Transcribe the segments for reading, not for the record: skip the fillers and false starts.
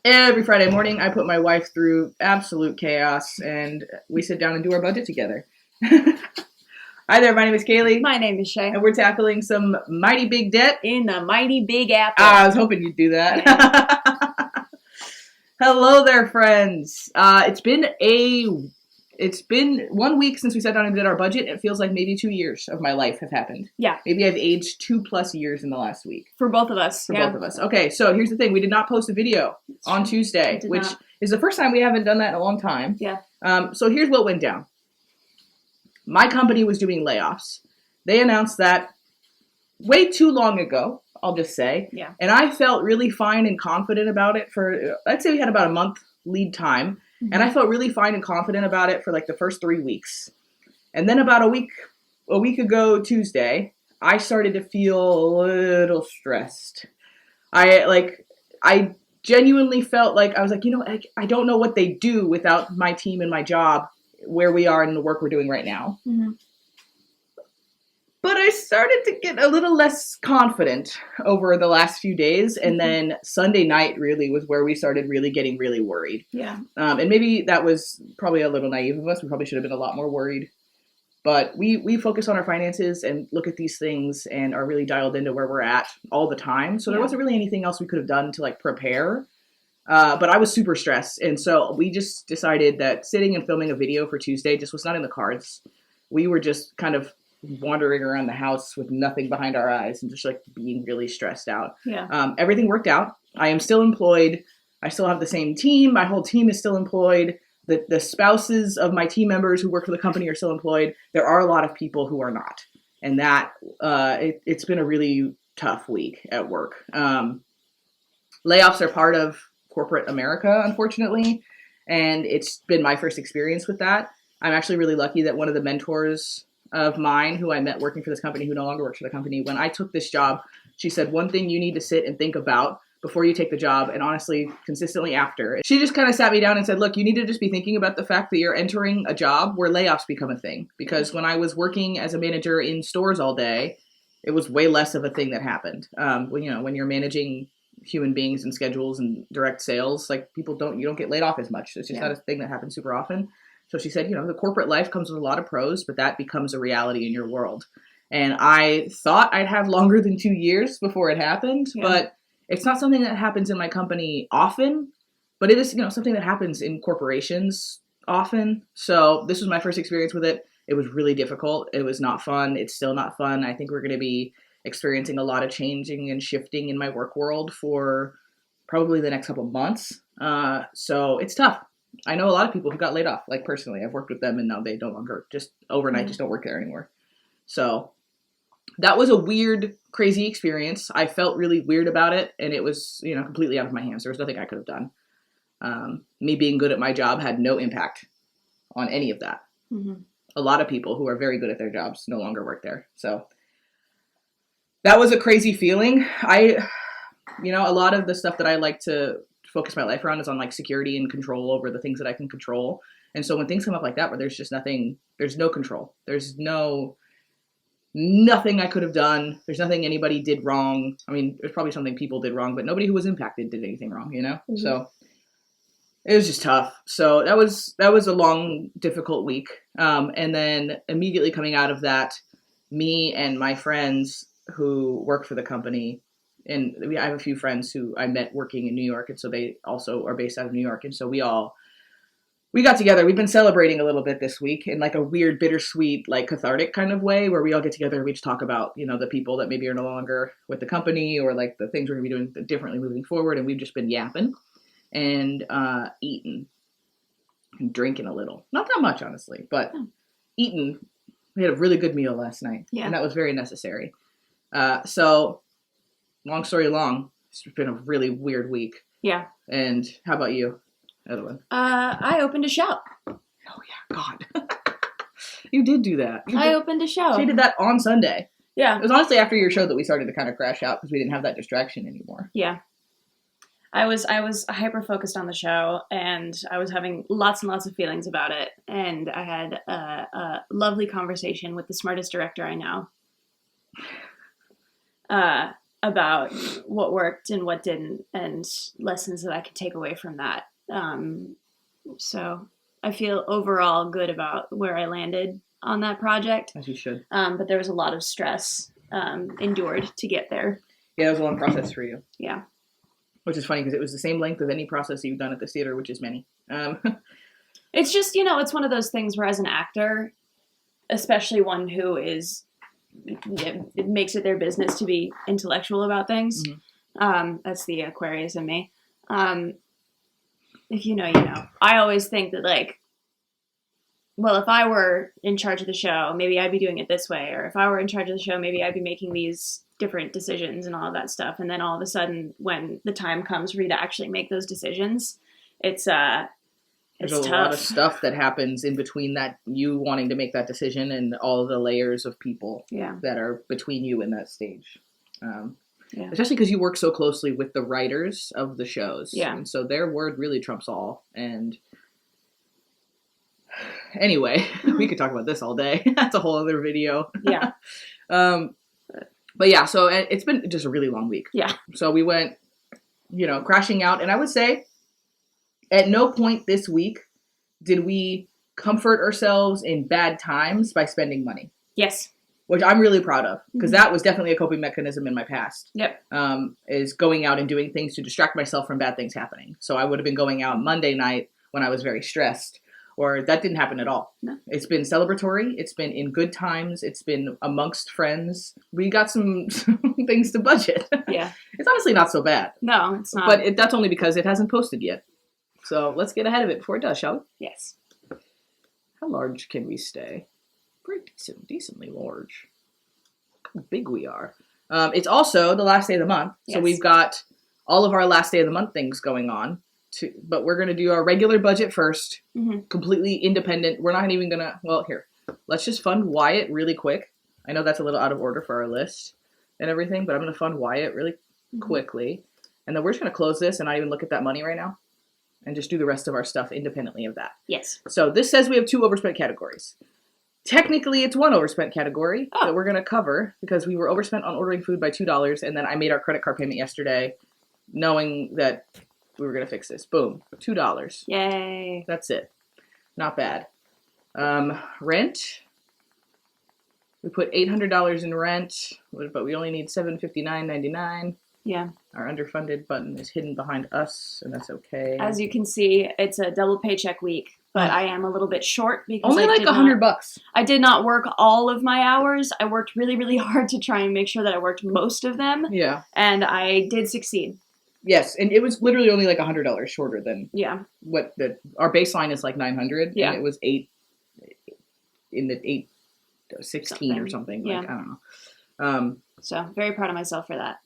Every Friday morning, I put my wife through absolute chaos, and we sit down and do our budget together. Hi there, my name is Kaylee. My name is Shea. And we're tackling some mighty big debt. In the mighty big apple. I was hoping you'd do that. Yeah. Hello there, friends. It's been 1 week since we sat down and did our budget. It feels like maybe 2 years of my life have happened. Yeah. Maybe I've aged 2+ years in the last week. For both of us. Both of us. Okay, so here's the thing. We did not post a video on Tuesday, which is the first time we haven't done that in a long time. Yeah. So here's what went down. My company was doing layoffs. They announced that way too long ago, I'll just say. Yeah. And I felt really fine and confident about it for, I'd say we had about a month lead time. Mm-hmm. And I felt really fine and confident about it for like the first 3 weeks. And then about a week ago Tuesday, I started to feel a little stressed. I genuinely felt like, I was like, I don't know what they do without my team and my job where we are in the work we're doing right now. Mm-hmm. But I started to get a little less confident over the last few days. And then Sunday night really was where we started really getting really worried. Yeah. And maybe that was probably a little naive of us. We probably should have been a lot more worried. But we focus on our finances and look at these things and are really dialed into where we're at all the time. So there wasn't really anything else we could have done to like prepare. But I was super stressed. And so we just decided that sitting and filming a video for Tuesday just was not in the cards. We were just kind of wandering around the house with nothing behind our eyes and just like being really stressed out. Yeah. Everything worked out. I am still employed. I still have the same team. My whole team is still employed. The spouses of my team members who work for the company are still employed. There are a lot of people who are not. And that it's been a really tough week at work. Layoffs are part of corporate America, unfortunately. And it's been my first experience with that. I'm actually really lucky that one of the mentors of mine who I met working for this company, who no longer works for the company, when I took this job, she said, one thing you need to sit and think about before you take the job, and honestly, consistently after. She just kind of sat me down and said, look, you need to just be thinking about the fact that you're entering a job where layoffs become a thing. Because when I was working as a manager in stores all day, it was way less of a thing that happened. When you're managing human beings and schedules and direct sales, like you don't get laid off as much. It's just not a thing that happens super often. So she said, the corporate life comes with a lot of pros, but that becomes a reality in your world. And I thought I'd have longer than 2 years before it happened, but it's not something that happens in my company often, but it is, something that happens in corporations often. So this was my first experience with it. It was really difficult. It was not fun. It's still not fun. I think we're going to be experiencing a lot of changing and shifting in my work world for probably the next couple of months. So it's tough. I know a lot of people who got laid off, like personally. I've worked with them and now they no longer, just overnight, just don't work there anymore. So that was a weird, crazy experience. I felt really weird about it, and it was, completely out of my hands. There was nothing I could have done. Me being good at my job had no impact on any of that. Mm-hmm. A lot of people who are very good at their jobs no longer work there. So that was a crazy feeling. A lot of the stuff that I like to focus my life around is on like security and control over the things that I can control. And so when things come up like that, where there's just nothing, there's no control. There's nothing I could have done. There's nothing anybody did wrong. I mean, there's probably something people did wrong, but nobody who was impacted did anything wrong, Mm-hmm. So it was just tough. So that was a long, difficult week. And then immediately coming out of that, me and my friends who work for the company, and I have a few friends who I met working in New York, and so they also are based out of New York. And so we got together. We've been celebrating a little bit this week in like a weird, bittersweet, like cathartic kind of way where we all get together and we just talk about, the people that maybe are no longer with the company or like the things we're going to be doing differently moving forward. And we've just been yapping and eating and drinking a little. Not that much, honestly, but eating. We had a really good meal last night. Yeah. And that was very necessary. So long story long, it's been a really weird week. Yeah. And how about you? Evelyn? I opened a show. Oh yeah, God. You did do that. I opened a show. She did that on Sunday. Yeah. It was honestly after your show that we started to kind of crash out because we didn't have that distraction anymore. Yeah. I was hyper focused on the show, and I was having lots and lots of feelings about it. And I had a lovely conversation with the smartest director I know. about what worked and what didn't, and lessons that I could take away from that. So I feel overall good about where I landed on that project. As you should. But there was a lot of stress endured to get there. Yeah, it was a long process for you. Yeah. Which is funny because it was the same length of any process you've done at this theater, which is many. It's just, it's one of those things where as an actor, especially one who is, it makes it their business to be intellectual about things. Mm-hmm. That's the Aquarius in me. If you know, you know. I always think that, like, well, if I were in charge of the show, maybe I'd be doing it this way. Or if I were in charge of the show, maybe I'd be making these different decisions and all of that stuff. And then all of a sudden, when the time comes for you to actually make those decisions, it's There's a tough. lot of stuff that happens in between that, you wanting to make that decision, and all of the layers of people that are between you in that stage. Especially because you work so closely with the writers of the shows. Yeah. And so their word really trumps all. And anyway, we could talk about this all day. That's a whole other video. Yeah. But yeah, so it's been just a really long week. Yeah. So we went, crashing out. And I would say at no point this week did we comfort ourselves in bad times by spending money. Yes. Which I'm really proud of, because that was definitely a coping mechanism in my past. Yep. Is going out and doing things to distract myself from bad things happening. So I would have been going out Monday night when I was very stressed, or that didn't happen at all. No. It's been celebratory. It's been in good times. It's been amongst friends. We got some things to budget. Yeah. It's honestly not so bad. No, it's not. But that's only because it hasn't posted yet. So let's get ahead of it before it does, shall we? Yes. How large can we stay? Pretty decently large. Look how big we are. It's also the last day of the month. Yes. So we've got all of our last day of the month things going on. But we're going to do our regular budget first. Mm-hmm. Completely independent. We're not even going to... Well, here. Let's just fund Wyatt really quick. I know that's a little out of order for our list and everything, but I'm going to fund Wyatt really quickly. And then we're just going to close this and not even look at that money right now. And just do the rest of our stuff independently of that. Yes. So this says we have 2 overspent categories. Technically, it's 1 overspent category that we're going to cover because we were overspent on ordering food by $2, and then I made our credit card payment yesterday knowing that we were going to fix this. Boom. $2. Yay. That's it. Not bad. Rent. We put $800 in rent, but we only need $759.99. Yeah. Our underfunded button is hidden behind us, and that's okay. As you can see, it's a double paycheck week, but I am a little bit short because only like $100. I did not work all of my hours. I worked really, really hard to try and make sure that I worked most of them. Yeah. And I did succeed. Yes, and it was literally only like $100 shorter than what our baseline is, like $900. Yeah. And it was $816 or something. Yeah. Like, I don't know. So very proud of myself for that.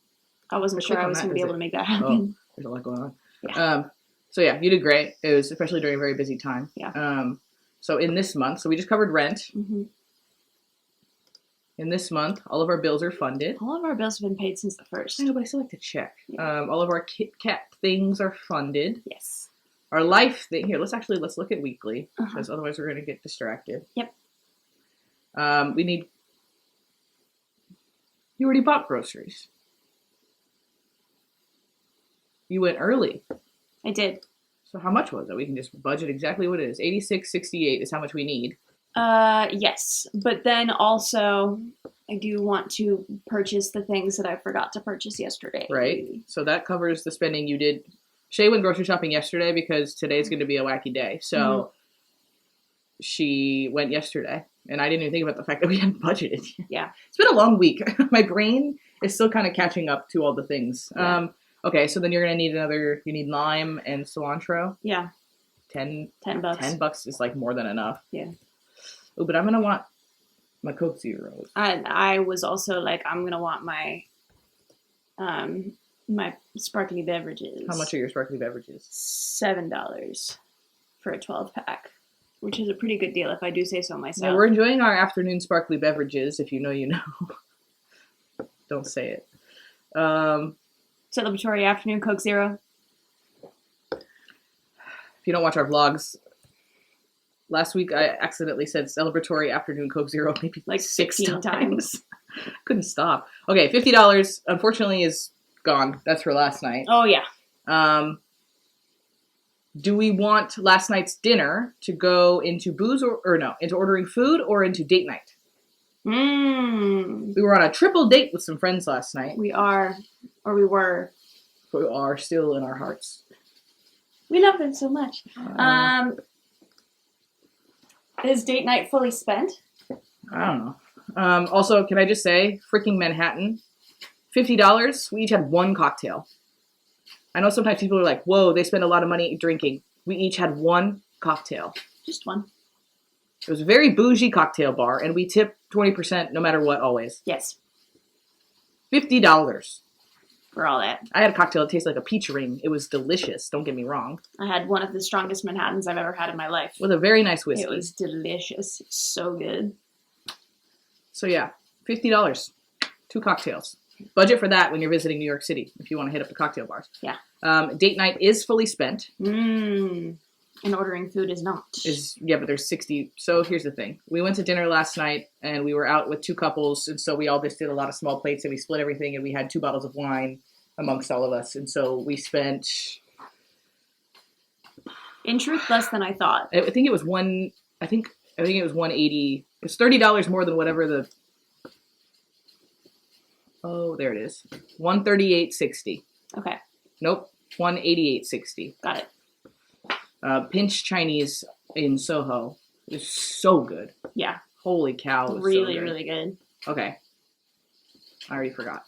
I wasn't sure I was going to be able to make that happen. Oh, there's a lot going on. Yeah. So yeah, you did great. It was especially during a very busy time. Yeah. So in this month, so we just covered rent. Mm-hmm. In this month, all of our bills are funded. All of our bills have been paid since the 1st. I know, but I still like to check. Yeah. All of our Kit Kat things are funded. Yes. Our life thing, here, let's look at weekly, because otherwise we're going to get distracted. Yep. You already bought groceries. You went early. I did. So how much was it? We can just budget exactly what it is. $86.68 is how much we need. Yes. But then also, I do want to purchase the things that I forgot to purchase yesterday. Right. So that covers the spending you did. Shea went grocery shopping yesterday because today's going to be a wacky day. So she went yesterday. And I didn't even think about the fact that we hadn't budgeted. Yeah. It's been a long week. My brain is still kind of catching up to all the things. Yeah. Okay, so then you're going to need you need lime and cilantro. Yeah. $10. $10 is like more than enough. Yeah. Oh, but I'm going to want my Coke Zeros. I was also like, I'm going to want my my sparkly beverages. How much are your sparkly beverages? $7 for a 12-pack, which is a pretty good deal if I do say so myself. Yeah, we're enjoying our afternoon sparkly beverages. If you know, you know. Don't say it. Celebratory afternoon Coke Zero. If you don't watch our vlogs, last week I accidentally said celebratory afternoon Coke Zero maybe like 6 times. Couldn't stop. Okay, $50 unfortunately is gone. That's for last night. Oh, yeah. Do we want last night's dinner to go into booze or no, into ordering food or into date night? We were on a triple date with some friends last night. We are, or we were. We are still in our hearts. We love them so much. Is date night fully spent? I don't know. Also, can I just say, freaking Manhattan, $50, we each had one cocktail. I know sometimes people are like, whoa, they spend a lot of money drinking. We each had one cocktail. Just one. It was a very bougie cocktail bar, and we tipped 20% no matter what, always. Yes. $50. For all that. I had a cocktail that tasted like a peach ring. It was delicious, don't get me wrong. I had one of the strongest Manhattans I've ever had in my life. With a very nice whiskey. It was delicious. It's so good. So yeah, $50. 2 cocktails. Budget for that when you're visiting New York City, if you want to hit up the cocktail bars. Yeah. Date night is fully spent. And ordering food is not. Yeah, but there's 60. So here's the thing. We went to dinner last night, and we were out with 2 couples, and so we all just did a lot of small plates, and we split everything, and we had 2 bottles of wine amongst all of us, and so we spent... In truth, less than I thought. I think it was I think it was $180. It was $30 more than whatever the... Oh, there it is. $138.60. Okay. Nope. $188.60. Got it. Pinch Chinese in Soho is so good. Yeah. Holy cow. It was Really, so good. really good. Okay. I already forgot.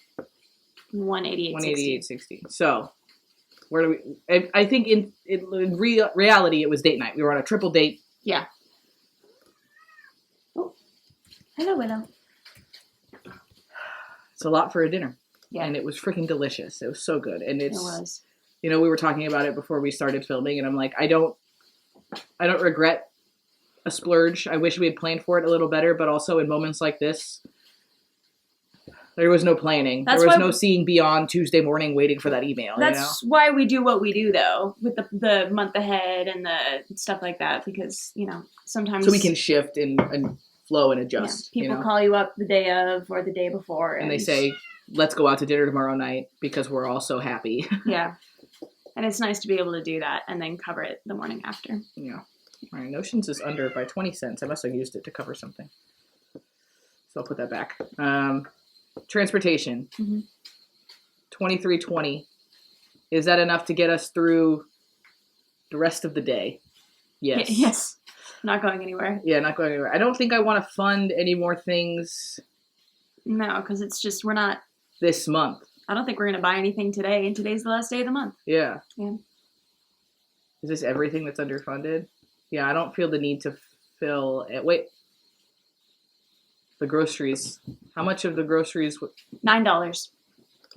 $188.60. $188.60. So, where do we... I think in reality, it was date night. We were on a triple date. Yeah. Oh. Hello, Willow. It's a lot for a dinner. Yeah. And it was freaking delicious. It was so good. And It was. You know, we were talking about it before we started filming, and I'm like, I don't regret a splurge. I wish we had planned for it a little better, but also in moments like this, there was no planning. There was no seeing beyond Tuesday morning waiting for that email. That's why we do what we do, though, with the month ahead and the stuff like that, because, sometimes... So we can shift and flow and adjust. Yeah, people call you up the day of or the day before. And they say, let's go out to dinner tomorrow night because we're all so happy. Yeah. And it's nice to be able to do that and then cover it the morning after. Yeah. All right. Notions is under by 20 cents. I must have used it to cover something. So I'll put that back. Transportation. Mm-hmm. $23.20. Is that enough to get us through the rest of the day? Yes. Yes. Not going anywhere. Yeah, not going anywhere. I don't think I want to fund any more things. No, because it's just, we're not... This month. I don't think we're going to buy anything today, and today's the last day of the month. Yeah. Yeah. Is this everything that's underfunded? Yeah, I don't feel the need to fill it. Wait. The groceries. How much of the groceries? $9.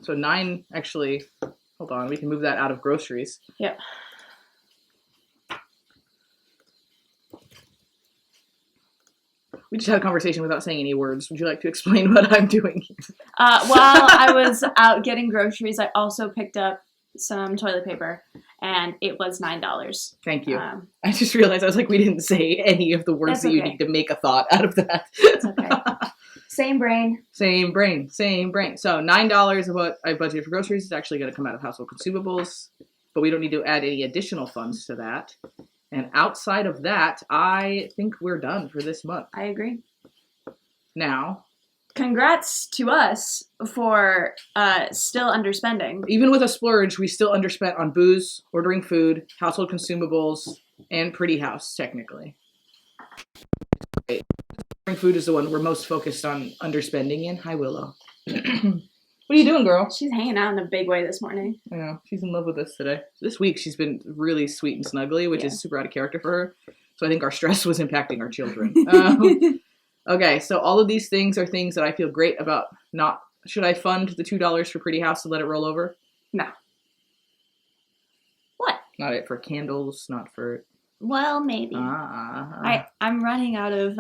So 9, actually. Hold on, we can move that out of groceries. Yep. We just had a conversation without saying any words. Would you like to explain what I'm doing here? While I was out getting groceries, I also picked up some toilet paper, and it was $9. Thank you. I just realized, I was like, we didn't say any of the words that you need to make a thought out of that. It's okay. Same brain. Same brain. Same brain. So $9 of what I budgeted for groceries is actually going to come out of household consumables, but we don't need to add any additional funds to that. And outside of that, I think we're done for this month. I agree. Now, congrats to us for still underspending. Even with a splurge, we still underspent on booze, ordering food, household consumables, and Pretty House, technically. Ordering food is the one we're most focused on underspending in. Hi, Willow. What are you doing, girl? She's hanging out in a big way this morning. I know. She's in love with us today. This week, she's been really sweet and snuggly, which is super out of character for her. So I think our stress was impacting our children. Okay, so all of these things are things that I feel great about not... Should I fund the $2 for Pretty House and let it roll over? No. What? Not it for candles, not for... Well, maybe. I'm running out of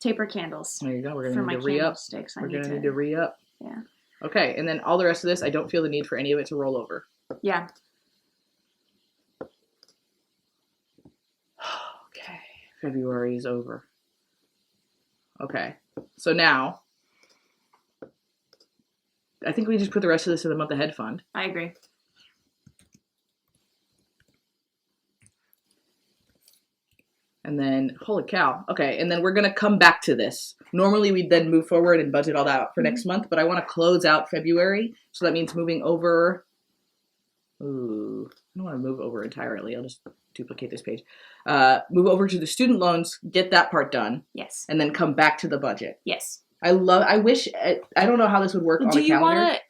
taper candles. There you go. We're going to need to re-up. We're going to need to re-up. Yeah. Okay, and then all the rest of this, I don't feel the need for any of it to roll over. Yeah. Okay. February is over. Okay. So now, I think we just put the rest of this in the month ahead fund. I agree. And then, holy cow. Okay, and then we're going to come back to this. Normally, we'd then move forward and budget all that out for next month, but I want to close out February. So that means moving over. Ooh, I don't want to move over entirely. I'll just duplicate this page. Move over to the student loans, get that part done. Yes. And then come back to the budget. Yes. I don't know how this would work on a calendar. Do you want to,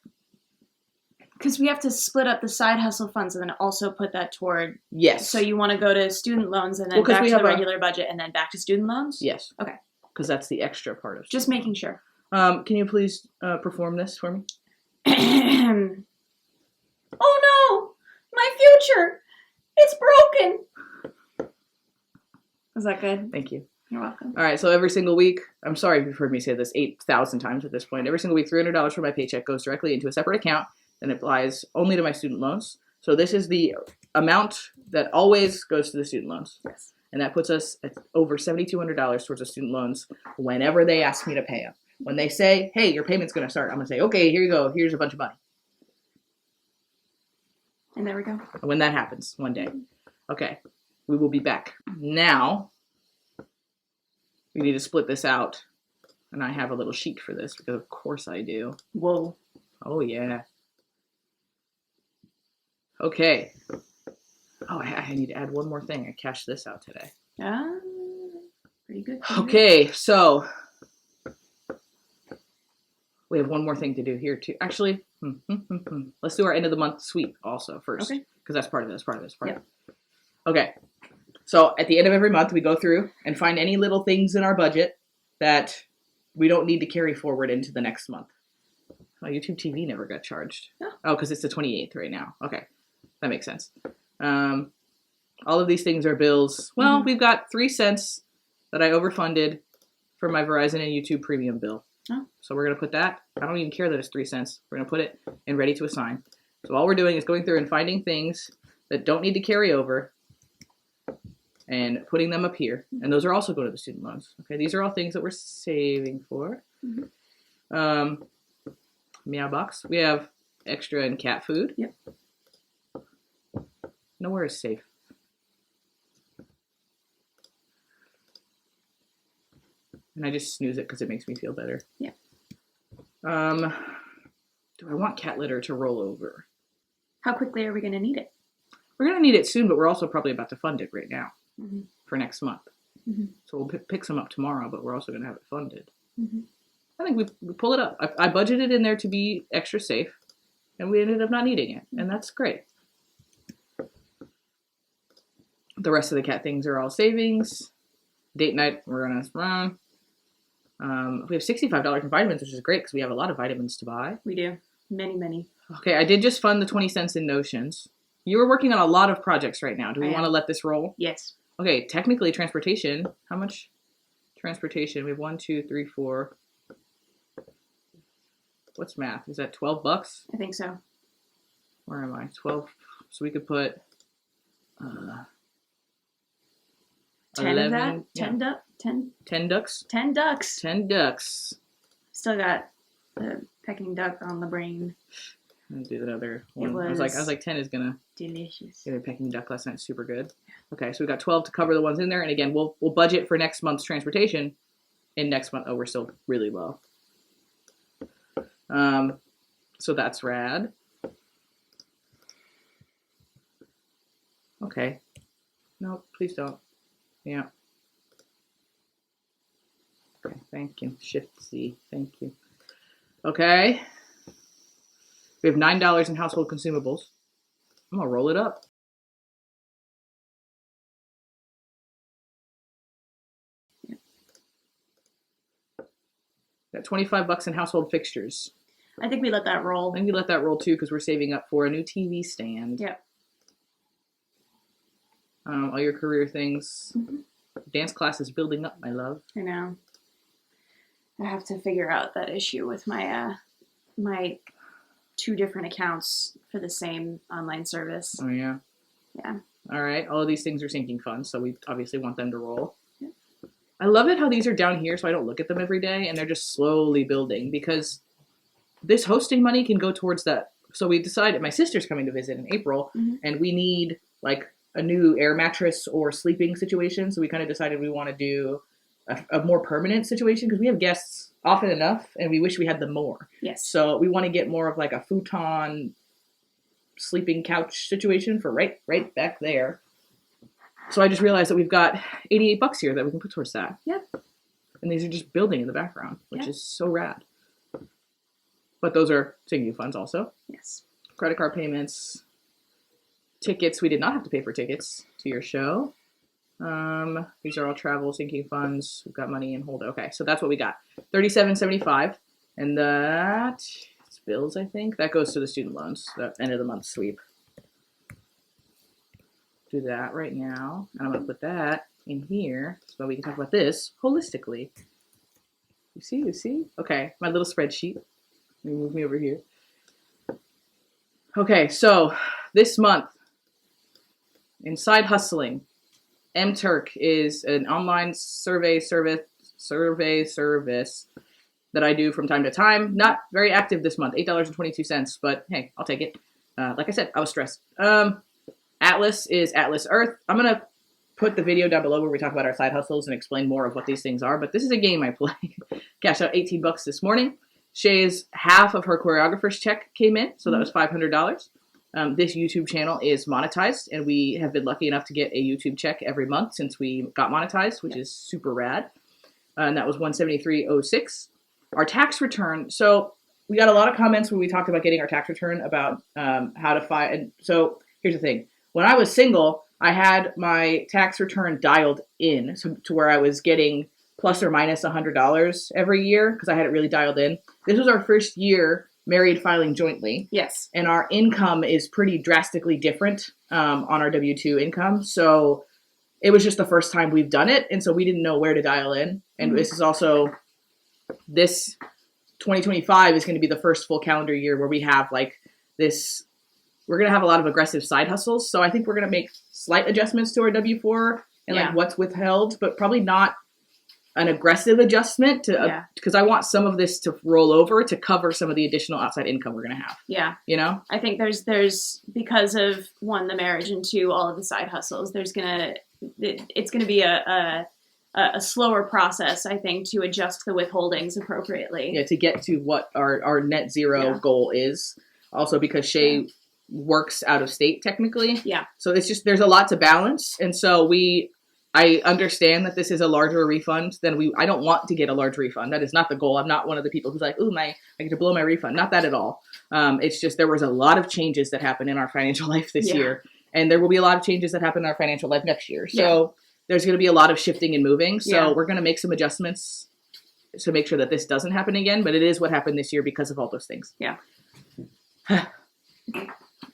because we have to split up the side hustle funds and then also put that toward. Yes. So you want to go to student loans and then back to the regular budget and then back to student loans? Yes. Okay. Because that's the extra part of. Just making sure. Can you please perform this for me? Oh no! My future! It's broken! Is that good? Thank you. You're welcome. All right, so every single week, I'm sorry if you've heard me say this 8,000 times at this point. Every single week, $300 from my paycheck goes directly into a separate account and applies only to my student loans. So this is the amount that always goes to the student loans. Yes. And that puts us at over $7,200 towards the student loans whenever they ask me to pay them. When they say, hey, your payment's going to start, I'm going to say, okay, here you go. Here's a bunch of money. And there we go. When that happens one day. Okay, we will be back. Now, we need to split this out. And I have a little sheet for this because of course I do. Whoa. Oh, yeah. Okay. Oh, I need to add one more thing. I cashed this out today. Pretty good. Okay, so we have one more thing to do here too. Actually, let's do our end of the month sweep also first. Okay. Because that's part of this, part of this, part of it. Okay. So at the end of every month, we go through and find any little things in our budget that we don't need to carry forward into the next month. Oh, YouTube TV never got charged. Oh, because it's the 28th right now. Okay. That makes sense. All of these things are bills. Well, we've got 3 cents that I overfunded for my Verizon and YouTube premium bill. Oh. So we're going to put that. I don't even care that it's 3 cents. We're going to put it in ready to assign. So all we're doing is going through and finding things that don't need to carry over and putting them up here. And those are also going to the student loans. Okay, these are all things that we're saving for. Meow box. We have extra and cat food. Yep. Nowhere is safe. And I just snooze it because it makes me feel better. Yeah. Do I want cat litter to roll over? How quickly are we going to need it? We're going to need it soon, but we're also probably about to fund it right now for next month. So we'll pick some up tomorrow, but we're also going to have it funded. I think we pull it up. I budgeted in there to be extra safe, and we ended up not needing it, and that's great. The rest of the cat things are all savings. Date night, we're going to run. We have $65 in vitamins, which is great because we have a lot of vitamins to buy. We do. Many, many. Okay, I did just fund the 20 cents in Notions. You are working on a lot of projects right now. Do we want to let this roll? Yes. Okay, technically transportation. How much transportation? We have 1, 2, 3, 4. What's math? Is that $12? I think so. Where am I? 12. So we could put 10 11, of that? yeah. 10 ducks? 10 ducks. 10 ducks. Still got the Peking duck on the brain. Let's do another one. It I was like 10 is gonna delicious. get a Peking duck last night. Super good. Okay, so we got 12 to cover the ones in there, and again, we'll budget for next month's transportation. In next month, we're still really low. So that's rad. Okay. No, please don't. Yeah. Okay, thank you. Shift C. Thank you. Okay. We have $9 in household consumables. I'm gonna roll it up. Got $25 in household fixtures. I think we let that roll. I think we let that roll too because we're saving up for a new TV stand. Yep. All your career things. Dance class is building up, my love. I know. I have to figure out that issue with my my 2 different accounts for the same online service. Oh, yeah? Yeah. All right. All of these things are sinking funds, so we obviously want them to roll. Yep. I love it how these are down here so I don't look at them every day and they're just slowly building because this hosting money can go towards that. So we decided, my sister's coming to visit in April and we need like a new air mattress or sleeping situation. So we kind of decided we want to do a more permanent situation because we have guests often enough and we wish we had them more. Yes. So we want to get more of like a futon sleeping couch situation for right back there. So I just realized that we've got $88 here that we can put towards that. Yep. And these are just building in the background, which is so rad. But those are sinking funds also. Yes. Credit card payments, tickets. We did not have to pay for tickets to your show. These are all travel sinking funds. We've got money in hold. Okay, so that's what we got. $37.75, and that's bills. I think that goes to the student loans. The end of the month sweep. Do that right now, and I'm gonna put that in here so we can talk about this holistically. You see? Okay, my little spreadsheet. Let me move me over here. Okay, so this month in side hustling, MTurk is an online survey service that I do from time to time. Not very active this month, $8.22, but hey, I'll take it. Like I said, I was stressed. Atlas is Atlas Earth. I'm going to put the video down below where we talk about our side hustles and explain more of what these things are, but this is a game I play. Cashed out $18 this morning. Shea's half of her choreographer's check came in, so that was $500. This YouTube channel is monetized, and we have been lucky enough to get a YouTube check every month since we got monetized, which is super rad. And that was $173.06. Our tax return. So we got a lot of comments when we talked about getting our tax return about how to file. And so here's the thing. When I was single, I had my tax return dialed in to where I was getting plus or minus $100 every year because I had it really dialed in. This was our first year married filing jointly. Yes. And our income is pretty drastically different on our W-2 income. So it was just the first time we've done it. And so we didn't know where to dial in. And this is also, this 2025 is going to be the first full calendar year where we have like this, we're going to have a lot of aggressive side hustles. So I think we're going to make slight adjustments to our W-4 and like what's withheld, but probably not an aggressive adjustment to because I want some of this to roll over to cover some of the additional outside income we're going to have. Yeah. You know? I think there's because of one, the marriage, and two, all of the side hustles, it's going to be a slower process, I think, to adjust the withholdings appropriately. Yeah, to get to what our net zero goal is. Also because Shea works out of state technically. Yeah. So it's just, there's a lot to balance. And so I understand that this is a larger refund than I don't want to get a large refund. That is not the goal. I'm not one of the people who's like, ooh, I get to blow my refund. Not that at all. It's just, there was a lot of changes that happened in our financial life this year. And there will be a lot of changes that happen in our financial life next year. So there's going to be a lot of shifting and moving. So we're going to make some adjustments to make sure that this doesn't happen again. But it is what happened this year because of all those things. Yeah.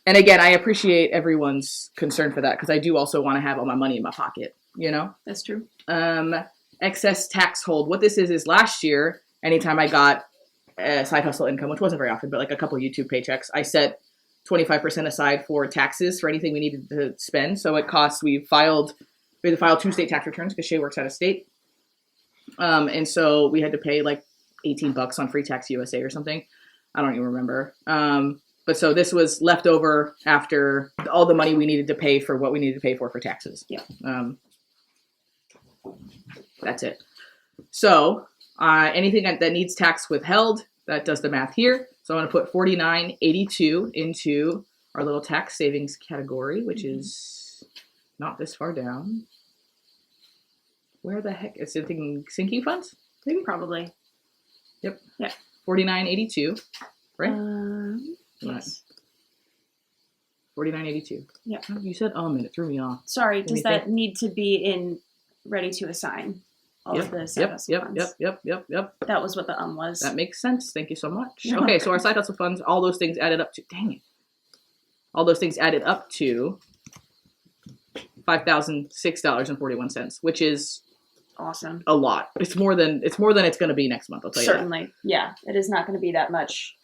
And again, I appreciate everyone's concern for that because I do also want to have all my money in my pocket. You know? That's true. Excess tax hold. What this is last year, anytime I got side hustle income, which wasn't very often, but like a couple YouTube paychecks, I set 25% aside for taxes for anything we needed to spend. So it costs, we had to file 2 state tax returns because Shea works out of state. And so we had to pay like $18 on Free Tax USA or something. I don't even remember. But so this was left over after all the money we needed to pay for what we needed to pay for taxes. Yeah. That's it. So anything that needs tax withheld, that does the math here. So I'm going to put $49.82 into our little tax savings category, which is not this far down. Where the heck is it? Thinking sinking funds? Maybe. Probably. Yep. Yeah. $49.82. Right? Yes. $49.82. Yeah. You said and it threw me off. Sorry, does that need to be in ready to assign? All of the side hustle funds. Yep. That was what the was. That makes sense. Thank you so much. Okay, so our side hustle funds, all those things added up to, dang it. All those things added up to $5,006.41, which is awesome. A lot. It's more than it's going to be next month, I'll tell you that. Certainly. Yeah, it is not going to be that much.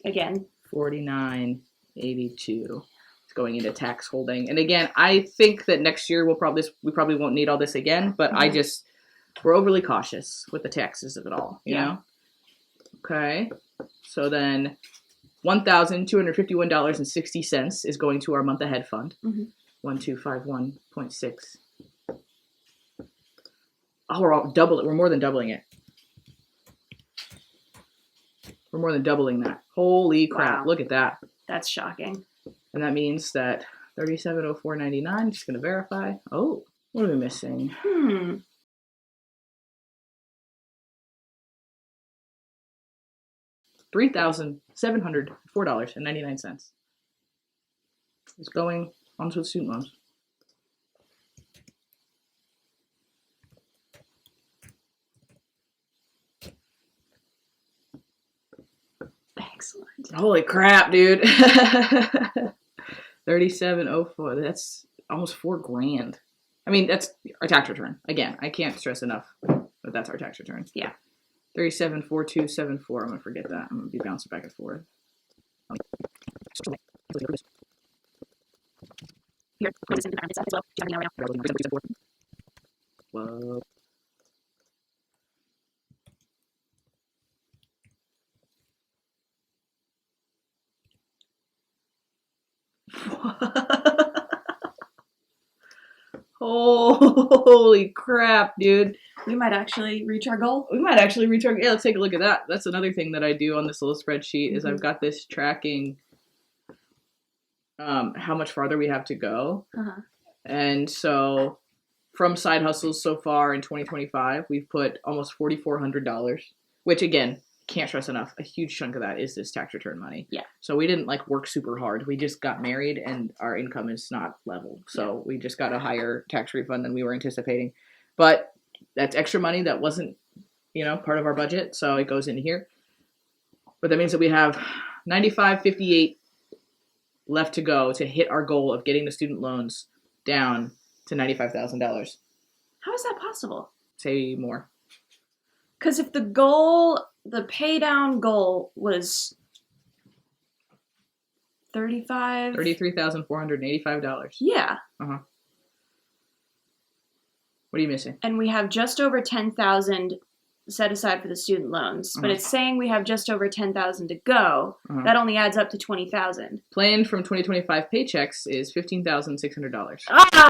Again. $49.82. It's It's going into tax holding. And again, I think that next year we probably won't need all this again, but we're overly cautious with the taxes of it all, you know? Okay. So then $1,251.60 is going to our month ahead fund. 1251.6. Oh, we're more than doubling it. We're more than doubling that. Holy crap. Wow. Look at that. That's shocking. And that means that 3704.99, just going to verify. Oh, what are we missing? $3,704.99 is going onto the student loans. Excellent. Holy crap, dude. 3704. That's almost $4,000. I mean, that's our tax return. Again, I can't stress enough that that's our tax return. Yeah. 374274. I'm gonna forget that. I'm gonna be bouncing back and forth. Here, put this in the as well. Do you have any now? Whoa. Holy crap, dude. We might actually reach our goal. Yeah, let's take a look at that. That's another thing that I do on this little spreadsheet is I've got this tracking how much farther we have to go. And so from side hustles so far in 2025, we've put almost $4,400, which again, can't stress enough, a huge chunk of that is this tax return money. Yeah. So we didn't work super hard. We just got married and our income is not level. So we just got a higher tax refund than we were anticipating. But that's extra money that wasn't, part of our budget. So it goes in here. But that means that we have $95.58 left to go to hit our goal of getting the student loans down to $95,000. How is that possible? Say more. Because if the pay down goal was $33,485. Yeah. What are you missing? And we have just over 10,000 set aside for the student loans, but it's saying we have just over 10,000 to go. That only adds up to 20,000. Planned from 2025 paychecks is $15,600. I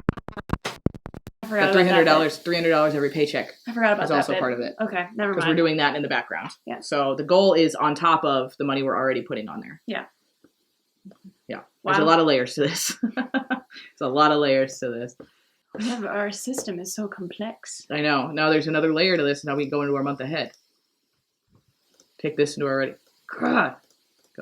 forgot $300, about that $300 every paycheck. I forgot about is that. also bit. part of it. Okay, never mind. Because we're doing that in the background. Yeah. So the goal is on top of the money we're already putting on there. Yeah. Yeah. Wow. There's a lot of layers to this. There's a lot of layers to this. Our system is so complex. I know. Now there's another layer to this. Now we go into our month ahead. Take this into our God.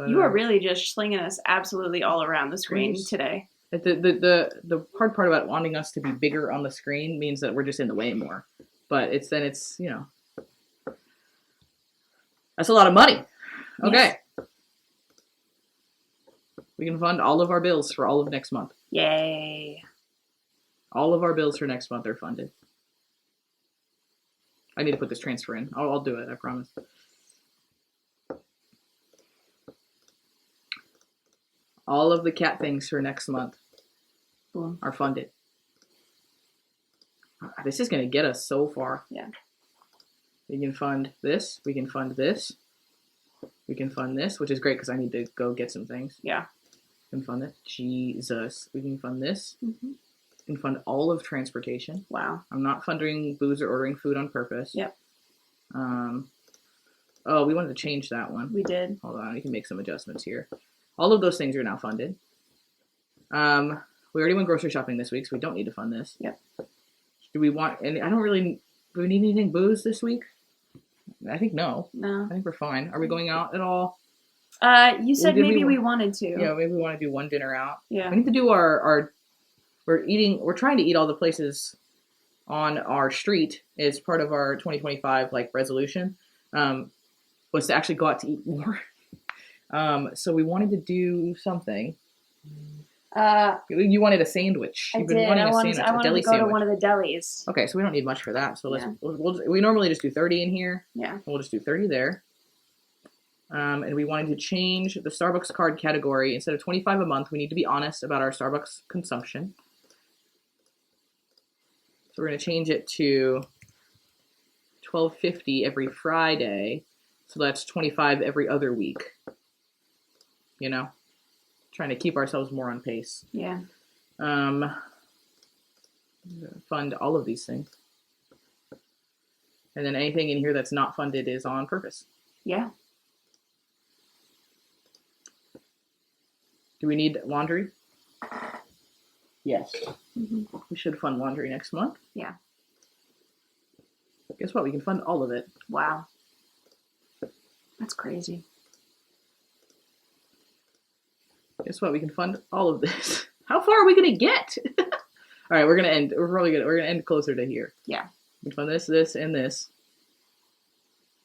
You are really just slinging us absolutely all around the screen today. The hard part about wanting us to be bigger on the screen means that we're just in the way more. But it's that's a lot of money. Okay. Yes. We can fund all of our bills for all of next month. Yay. All of our bills for next month are funded. I need to put this transfer in. I'll do it, I promise. All of the cat things for next month are funded. This is going to get us so far. Yeah. We can fund this. We can fund this. We can fund this, which is great because I need to go get some things. Yeah. We can fund it. Jesus. We can fund this. Can fund all of transportation. Wow. I'm not funding booze or ordering food on purpose. Yep. Oh, we wanted to change that one. We did. Hold on, we can make some adjustments here. All of those things are now funded. We already went grocery shopping this week, so we don't need to fund this. Yep. Do we need anything booze this week? I think no. No. I think we're fine. Are we going out at all? You said maybe we wanted to. Yeah, maybe we want to do one dinner out. Yeah. We need to do we're trying to eat all the places on our street as part of our 2025 resolution, was to actually go out to eat more. So we wanted to do something. You wanted a sandwich. I did. I wanted to go to one of the delis. Okay, so we don't need much for that. So we normally just do 30 in here. Yeah. We'll just do 30 there. And we wanted to change the Starbucks card category. Instead of $25 a month, we need to be honest about our Starbucks consumption. So we're going to change it to $12.50 every Friday. So that's $25 every other week. You know, trying to keep ourselves more on pace. Yeah. Fund all of these things. And then anything in here that's not funded is on purpose. Yeah. Do we need laundry? Yes. Mm-hmm. We should fund laundry next month. Yeah. Guess what? We can fund all of it. Wow. That's crazy. Guess what? We can fund all of this. How far are we gonna get? All right, we're gonna end. We're gonna end closer to here. Yeah. We can fund this, this, and this.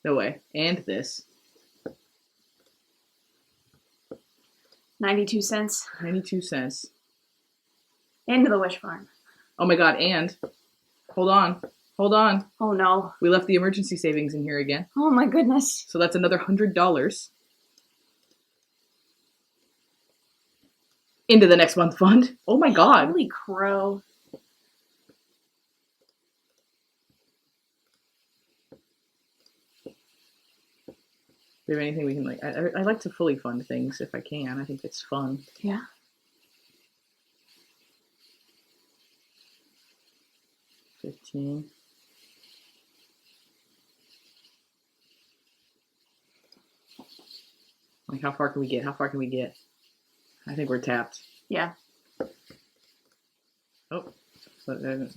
No way. And this. 92 cents. 92 cents. Into the wish farm. Oh my god, and hold on. Hold on. Oh no. We left the emergency savings in here again. Oh my goodness. So that's another $100 into the next month fund. Oh my god. Holy crow. Do we have anything we can like? I like to fully fund things if I can. I think it's fun. Yeah. $15. Like, how far can we get? How far can we get? I think we're tapped. Yeah. Oh, I didn't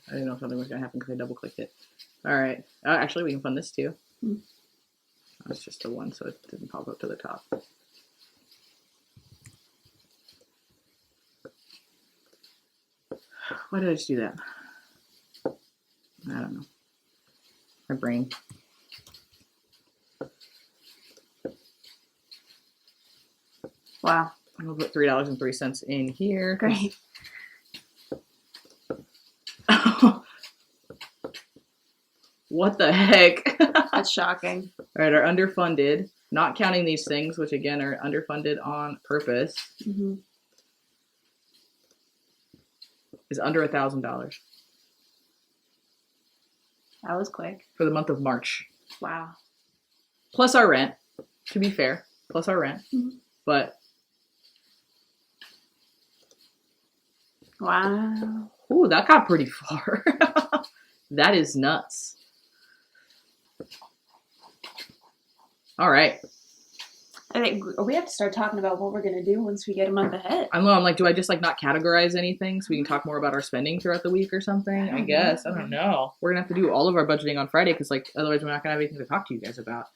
know if something was going to happen because I double clicked it. All right. Actually, we can fund this too. Hmm. That's just the one, so it didn't pop up to the top. Why did I just do that? I don't know. My brain. Wow. I'm going to put $3.03 in here. Great. What the heck? That's shocking. All right, our underfunded, not counting these things, which again are underfunded on purpose, Mm-hmm. is under $1,000 That was quick. for the month of March. Wow. Plus our rent, to be fair. Plus our rent. Mhm. But, Wow. ooh, that got pretty far. That is nuts. All right. I think we have to start talking about what we're going to do once we get a month ahead. I know, I'm like, do I just like not categorize anything so we can talk more about our spending throughout the week or something? I guess. I don't know. We're going to have to do all of our budgeting on Friday because like otherwise we're not going to have anything to talk to you guys about.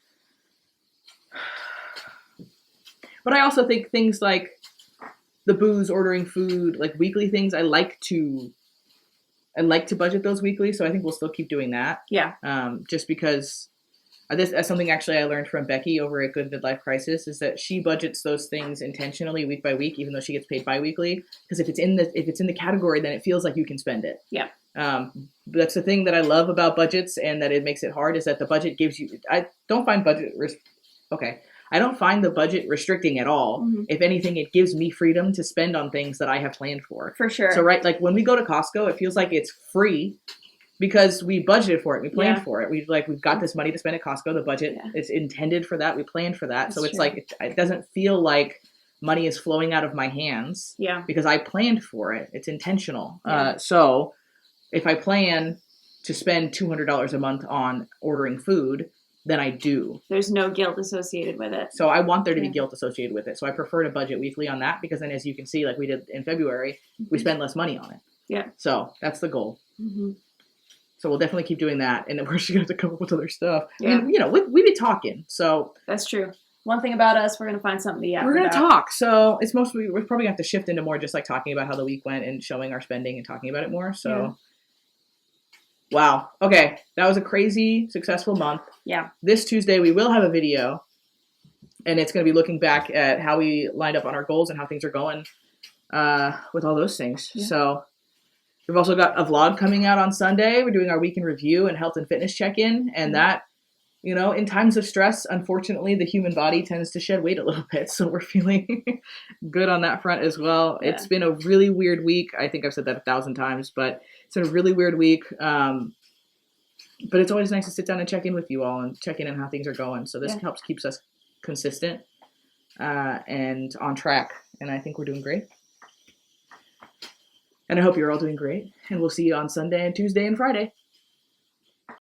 But I also think things like the booze, ordering food, like weekly things, I like to budget those weekly, so I think we'll still keep doing that. Yeah. Just because that's something actually I learned from Becky over at Good Midlife Crisis is that she budgets those things intentionally week by week, even though she gets paid bi-weekly. Because if it's in the category, then it feels like you can spend it. Yeah. That's the thing that I love about budgets, and that it makes it hard is that the budget gives you. I don't find the budget restricting at all. Mm-hmm. If anything, it gives me freedom to spend on things that I have planned for. For sure. So, right, like when we go to Costco, it feels like it's free because we budgeted for it. We planned for it. We've got this money to spend at Costco. The budget is intended for that. We planned for that. That's so it's true. like, it doesn't feel like money is flowing out of my hands. Yeah. Because I planned for it. It's intentional. Yeah. So if I plan to spend $200 a month on ordering food, then I do. There's no guilt associated with it. So I want there to be guilt associated with it. So I prefer to budget weekly on that because then, as you can see, like we did in February, we spend less money on it. Yeah. So that's the goal. Mm-hmm. So we'll definitely keep doing that. And then we're just going to have to come up with other stuff. Yeah. And, we be talking. So That's true. One thing about us, we're going to find something to yap we're going to about. talk. So it's mostly, we're probably going to have to shift into more just like talking about how the week went and showing our spending and talking about it more. So, wow. Okay. That was a crazy, successful month. Yeah. This Tuesday, we will have a video. And it's going to be looking back at how we lined up on our goals and how things are going with all those things. Yeah. So we've also got a vlog coming out on Sunday. We're doing our week in review and health and fitness check-in. And that you know, in times of stress, unfortunately, the human body tends to shed weight a little bit. So we're feeling good on that front as well. Yeah. It's been a really weird week. I think I've said that 1,000 times, but it's been a really weird week. But it's always nice to sit down and check in with you all and check in on how things are going. So this helps keeps us consistent and on track. And I think we're doing great. And I hope you're all doing great. And we'll see you on Sunday and Tuesday and Friday.